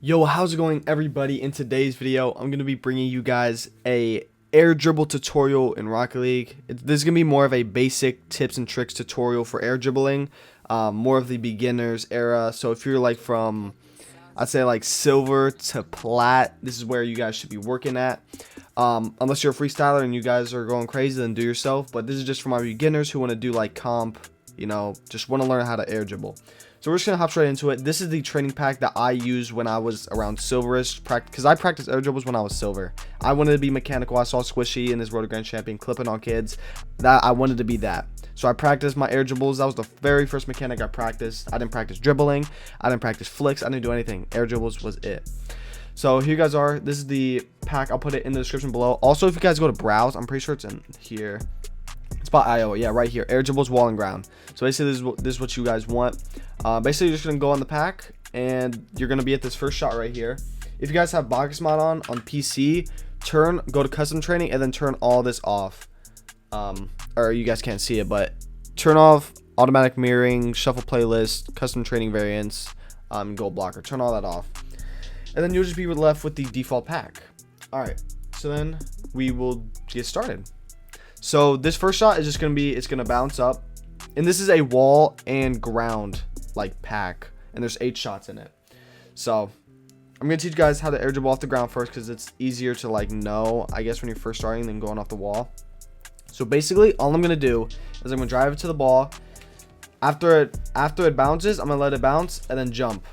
Yo, how's it going, everybody? In today's video, I'm going to be bringing you guys a air dribble tutorial in Rocket League. This is going to be more of a basic tips and tricks tutorial for air dribbling, more of the beginners era. So if you're like from, I'd say like silver to plat, this is where you guys should be working at. Unless you're a freestyler and you guys are going crazy, then do yourself. But this is just for my beginners who want to do like comp, you know, just want to learn how to air dribble. So we're just going to hop straight into it. This is the training pack that I used when I was around silverish, because I practiced air dribbles when I was silver. I wanted to be mechanical. I saw Squishy in his Road to Grand Champion clipping on kids. That I wanted to be that. So I practiced my air dribbles. That was the very first mechanic I practiced. I didn't practice dribbling. I didn't practice flicks. I didn't do anything. Air dribbles was it. So here you guys are. This is the pack. I'll put it in the description below. Also, if you guys go to browse, I'm pretty sure it's in here. It's by IO. Yeah, right here. Air dribbles, wall and ground. So basically, this is what you guys want. Basically, you're just going to go on the pack, and you're going to be at this first shot right here. If you guys have box mod on PC, go to custom training, and then turn all this off. Or you guys can't see it, but turn off automatic mirroring, shuffle playlist, custom training variants, goal blocker. Turn all that off. And then you'll just be left with the default pack. Alright, so then we will get started. So this first shot is just going to be, it's going to bounce up. And this is a wall and ground like pack. And there's 8 shots in it. So I'm going to teach you guys how to air dribble off the ground first, because it's easier to like know, I guess, when you're first starting than going off the wall. So basically, all I'm going to do is I'm going to drive it to the ball. After it bounces, I'm going to let it bounce and then jump.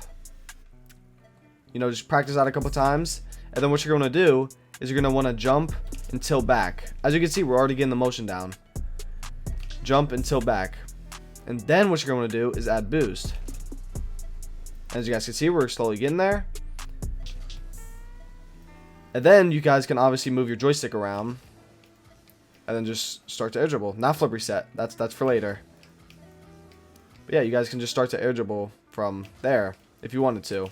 You know, just practice that a couple times. And then what you're going to do is you're going to want to jump and tilt back. As you can see, we're already getting the motion down. Jump and tilt back. And then what you're going to do is add boost. As you guys can see, we're slowly getting there. And then you guys can obviously move your joystick around. And then just start to air dribble. Not flip reset. That's for later. But yeah, you guys can just start to air dribble from there if you wanted to.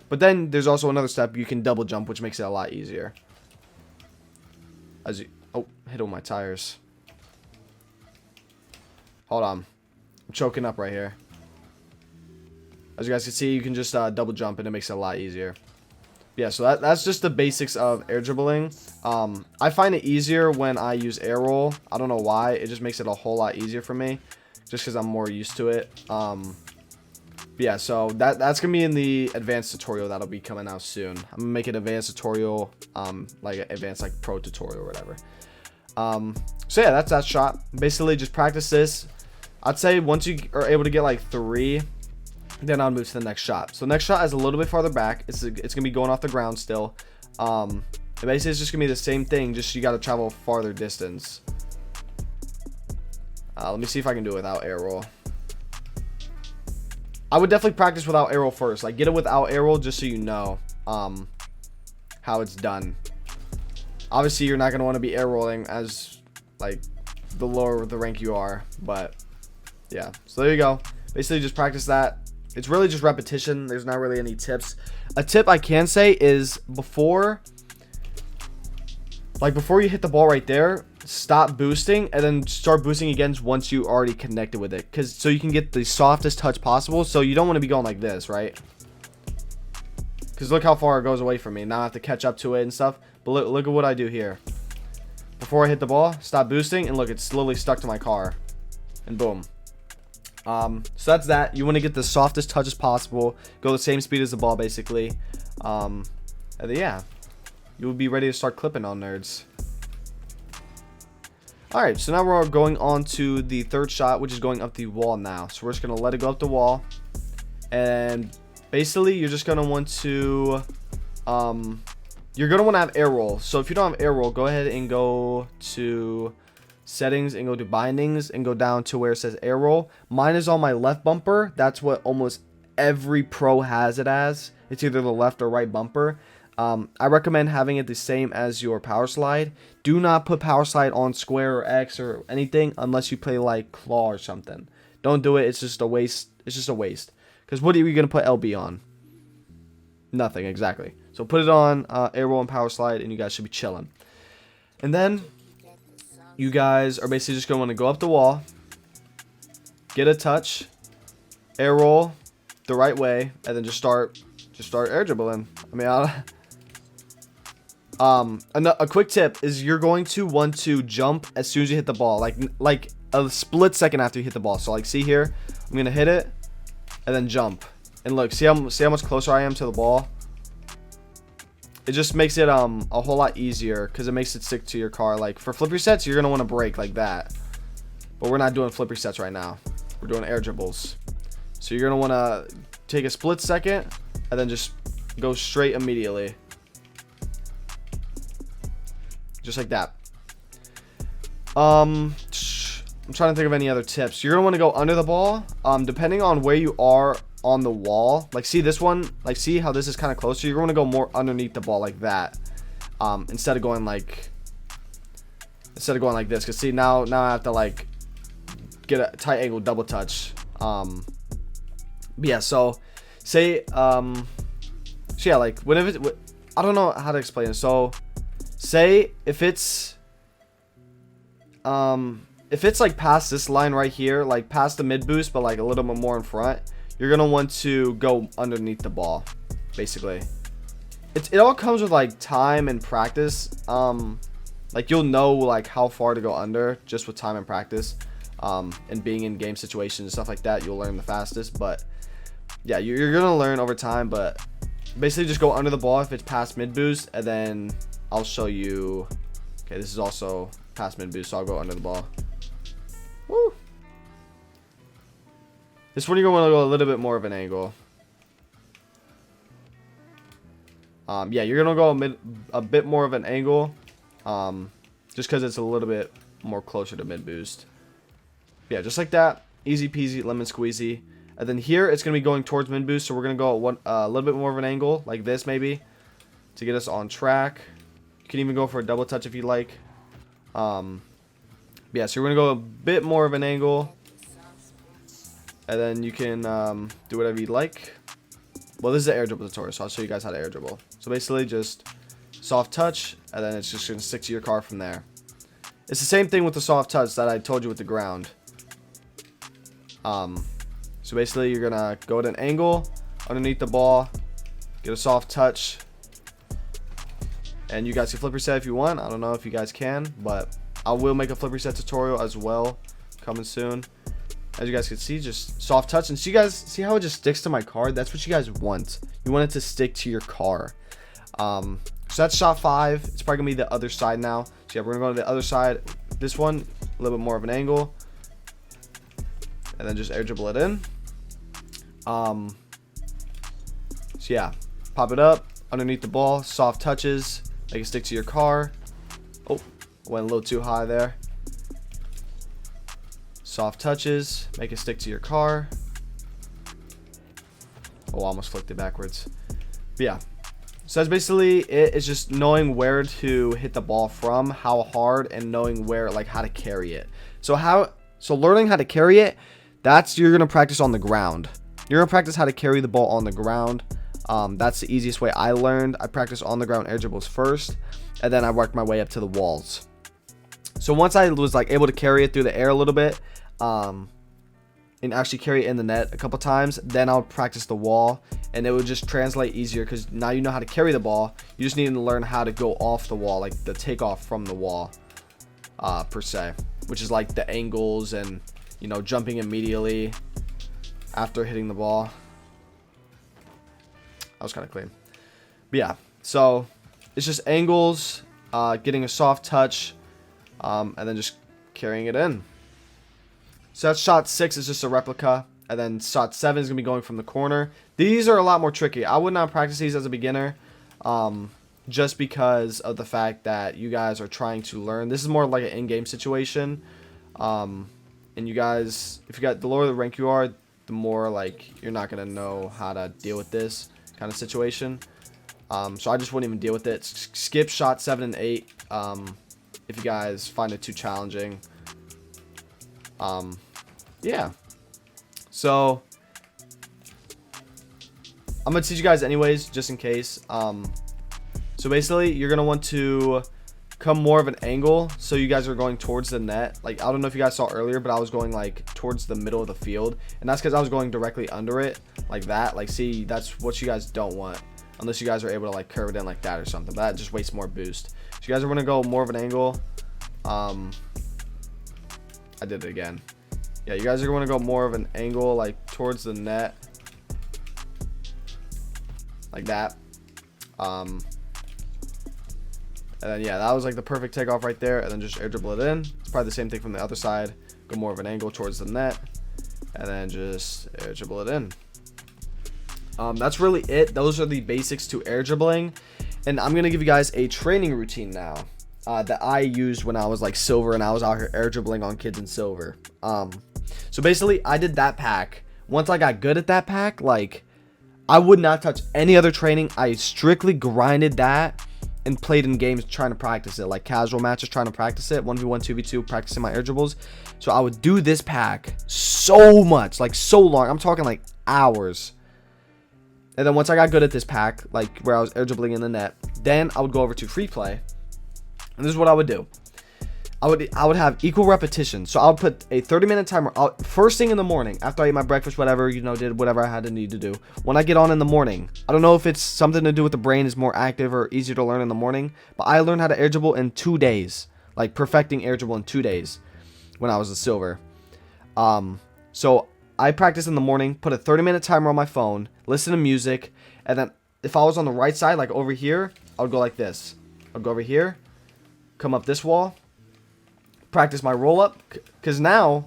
But then there's also another step. You can double jump, which makes it a lot easier. Oh, hit on my tires. Hold on. I'm choking up right here. As you guys can see, you can just double jump and it makes it a lot easier. Yeah, so that's just the basics of air dribbling. I find it easier when I use air roll. I don't know why. It just makes it a whole lot easier for me. Just because I'm more used to it. Yeah, so that's going to be in the advanced tutorial that'll be coming out soon. I'm going to make an advanced tutorial, like advanced like pro tutorial or whatever. So yeah, that's that shot. Basically, just practice this. I'd say once you are able to get like 3, then I'll move to the next shot. So the next shot is a little bit farther back. It's going to be going off the ground still. And basically, it's just going to be the same thing, just you got to travel farther distance. Let me see if I can do it without air roll. I would definitely practice without air roll first. Like, get it without air roll just so you know how it's done. Obviously, you're not going to want to be air rolling as, like, the lower the rank you are. But, yeah. So, there you go. Basically, just practice that. It's really just repetition. There's not really any tips. A tip I can say is before you hit the ball right there, stop boosting and then start boosting again once you already connected with it, so you can get the softest touch possible. So you don't want to be going like this, right? Because look how far it goes away from me. Now I have to catch up to it and stuff. But look at what I do here. Before I hit the ball, stop boosting, and look, it's slowly stuck to my car, and boom. So that's that. You want to get the softest touch as possible, go the same speed as the ball basically, and then yeah, you will be ready to start clipping on nerds. Alright, so now we're going on to the third shot, which is going up the wall now. So we're just going to let it go up the wall. And basically, you're just going to want to, you're going to want to have air roll. So if you don't have air roll, go ahead and go to settings and go to bindings and go down to where it says air roll. Mine is on my left bumper. That's what almost every pro has it as. It's either the left or right bumper. I recommend having it the same as your power slide. Do not put power slide on square or X or anything unless you play like claw or something. Don't do it. It's just a waste. It's just a waste. Because what are you going to put LB on? Nothing, exactly. So put it on air roll and power slide, and you guys should be chilling. And then you guys are basically just going to want to go up the wall, get a touch, air roll the right way, and then just start just start air dribbling. I mean, a quick tip is you're going to want to jump as soon as you hit the ball, like a split second after you hit the ball. So like, see here, I'm gonna hit it and then jump, and look, see how much closer I am to the ball. It just makes it a whole lot easier because it makes it stick to your car. Like for flip resets, you're gonna want to brake like that, but we're not doing flip resets right now. We're doing air dribbles. So you're gonna want to take a split second and then just go straight immediately. Just like that. I'm trying to think of any other tips. You're gonna want to go under the ball. Depending on where you are on the wall, like see this one, like see how this is kind of closer. You're gonna go more underneath the ball like that, instead of going like this. Cause see now I have to like get a tight angle double touch. Yeah. So say so yeah, like whenever I don't know how to explain it. So say if it's like past this line right here, like past the mid boost, but like a little bit more in front, you're gonna want to go underneath the ball. Basically, it all comes with like time and practice. Like you'll know like how far to go under just with time and practice, and being in game situations and stuff like that. You'll learn the fastest. But yeah, you're gonna learn over time. But basically, just go under the ball if it's past mid boost, and then I'll show you. Okay, this is also past mid boost, so I'll go under the ball. Woo. This one you're gonna want to go a little bit more of an angle. Yeah, you're gonna go a bit more of an angle, just because it's a little bit more closer to mid boost. Yeah, just like that, easy peasy, lemon squeezy. And then here it's gonna be going towards mid boost, so we're gonna go a little bit more of an angle, like this maybe, to get us on track. You can even go for a double touch if you like. Yeah, so we're gonna go a bit more of an angle, and then you can do whatever you like. Well, this is an air dribble tutorial, so I'll show you guys how to air dribble. So basically, just soft touch, and then it's just gonna stick to your car from there. It's the same thing with the soft touch that I told you with the ground. So basically, you're gonna go at an angle underneath the ball, get a soft touch, and you guys can flip reset if you want. I don't know if you guys can, but I will make a flip reset tutorial as well, coming soon. As you guys can see, just soft touch, and so you guys see how it just sticks to my car. That's what you guys want. You want it to stick to your car. So that's shot 5. It's probably gonna be the other side now. So yeah, we're gonna go to the other side. This one, a little bit more of an angle, and then just air dribble it in. So yeah, pop it up underneath the ball, soft touches, make it stick to your car. Oh, went a little too high there. Soft touches, make it stick to your car. Oh, almost flicked it backwards. But yeah, so that's basically it. It's just knowing where to hit the ball from, how hard, and knowing where, like how to carry it. So learning how to carry it, you're gonna practice on the ground. You're gonna practice how to carry the ball on the ground. That's the easiest way I learned. I practiced on the ground air dribbles first, and then I worked my way up to the walls. So once I was like able to carry it through the air a little bit, and actually carry it in the net a couple times, then I'll practice the wall, and it would just translate easier because now you know how to carry the ball. You just need to learn how to go off the wall, like the takeoff from the wall, per se, which is like the angles and, you know, jumping immediately after hitting the ball. That was kind of clean. But yeah, so it's just angles, getting a soft touch, and then just carrying it in. So that's shot 6 is just a replica, and then shot 7 is going to be going from the corner. These are a lot more tricky. I would not practice these as a beginner, just because of the fact that you guys are trying to learn. This is more like an in-game situation, and you guys, if you got the lower the rank you are, the more like you're not going to know how to deal with this kind of situation. So I just wouldn't even deal with it. Skip shot 7 and 8 if you guys find it too challenging. Yeah, so I'm gonna teach you guys anyways, just in case. So basically, you're gonna want to come more of an angle so you guys are going towards the net. Like, I don't know if you guys saw earlier, but I was going like towards the middle of the field, and that's because I was going directly under it like that. Like, see, that's what you guys don't want unless you guys are able to like curve it in like that or something, but that just wastes more boost. So you guys are going to go more of an angle. I did it again. Yeah, you guys are going to go more of an angle like towards the net like that. And then, yeah, that was like the perfect takeoff right there. And then just air dribble it in. It's probably the same thing from the other side. Go more of an angle towards the net. And then just air dribble it in. That's really it. Those are the basics to air dribbling. And I'm going to give you guys a training routine now that I used when I was like silver and I was out here air dribbling on kids in silver. So basically, I did that pack. Once I got good at that pack, like, I would not touch any other training. I strictly grinded that and played in games trying to practice it, like casual matches trying to practice it, 1v1, 2v2, practicing my air dribbles. So I would do this pack so much, like so long. I'm talking like hours. And then once I got good at this pack, like where I was air dribbling in the net, then I would go over to free play. And this is what I would do. I would have equal repetition. So I would put a 30-minute timer out first thing in the morning after I ate my breakfast, whatever, you know, did whatever I had to need to do. When I get on in the morning, I don't know if it's something to do with the brain is more active or easier to learn in the morning, but I learned how to air dribble in 2 days, like perfecting air dribble in 2 days when I was a silver. So I practiced in the morning, put a 30-minute timer on my phone, listen to music, and then if I was on the right side, like over here, I would go like this. I'd go over here, come up this wall, practice my roll up, because now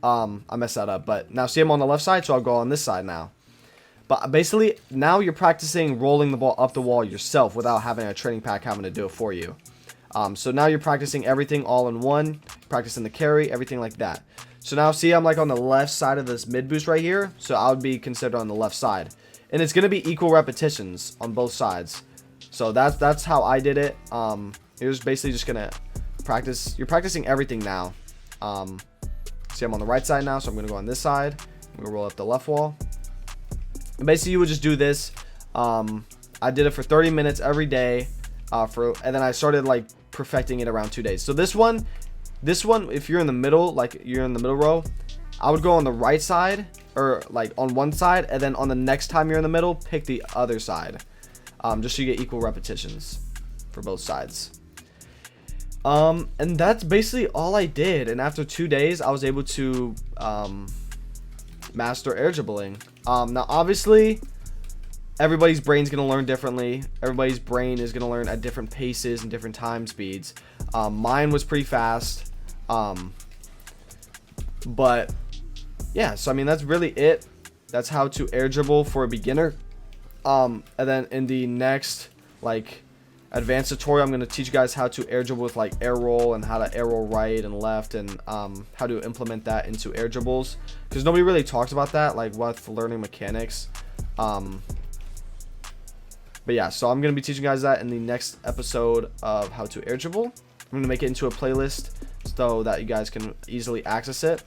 I messed that up, but now see I'm on the left side, so I'll go on this side now. But basically now you're practicing rolling the ball up the wall yourself without having a training pack having to do it for you. So now you're practicing everything all in one, practicing the carry, everything like that. So now see I'm like on the left side of this mid boost right here, so I would be considered on the left side, and it's going to be equal repetitions on both sides. So that's how I did it. You're just basically just gonna practice. You're practicing everything now. See I'm on the right side now, so I'm gonna go on this side. I'm gonna roll up the left wall, and basically you would just do this. I did it for 30 minutes every day, and then I started like perfecting it around 2 days. So this one, if you're in the middle, like you're in the middle row, I would go on the right side, or like on one side, and then on the next time you're in the middle, pick the other side, just so you get equal repetitions for both sides. And that's basically all I did. And after 2 days, I was able to master air dribbling. Now obviously everybody's brain's gonna learn differently. Everybody's brain is gonna learn at different paces and different time speeds. Mine was pretty fast. But yeah, so I mean that's really it. That's how to air dribble for a beginner. And then in the next like advanced tutorial, I'm going to teach you guys how to air dribble with like air roll, and how to air roll right and left, and how to implement that into air dribbles, because nobody really talks about that like with learning mechanics. But yeah, so I'm going to be teaching you guys that in the next episode of how to air dribble. I'm going to make it into a playlist so that you guys can easily access it.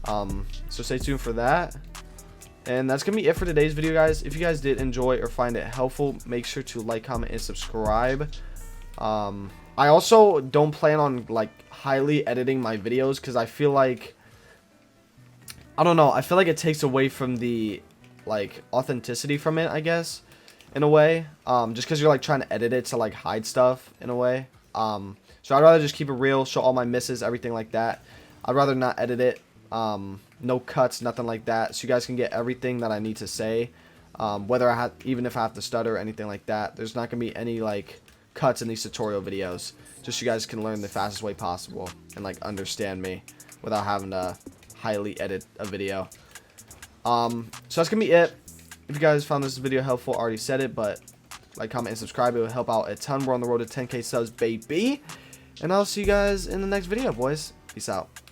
So stay tuned for that. And that's going to be it for today's video, guys. If you guys did enjoy or find it helpful, make sure to like, comment, and subscribe. I also don't plan on like highly editing my videos, because I feel like, I don't know, I feel like it takes away from the like authenticity from it, I guess, in a way. Just because you're like trying to edit it to like hide stuff in a way. So I'd rather just keep it real, show all my misses, everything like that. I'd rather not edit it. No cuts, nothing like that, so you guys can get everything that I need to say, whether even if I have to stutter or anything like that. There's not gonna be any like cuts in these tutorial videos, just so you guys can learn the fastest way possible and like understand me without having to highly edit a video. So that's gonna be it. If you guys found this video helpful, I already said it, but like, comment, and subscribe, it will help out a ton. We're on the road to 10K subs, baby, and I'll see you guys in the next video, boys. Peace out.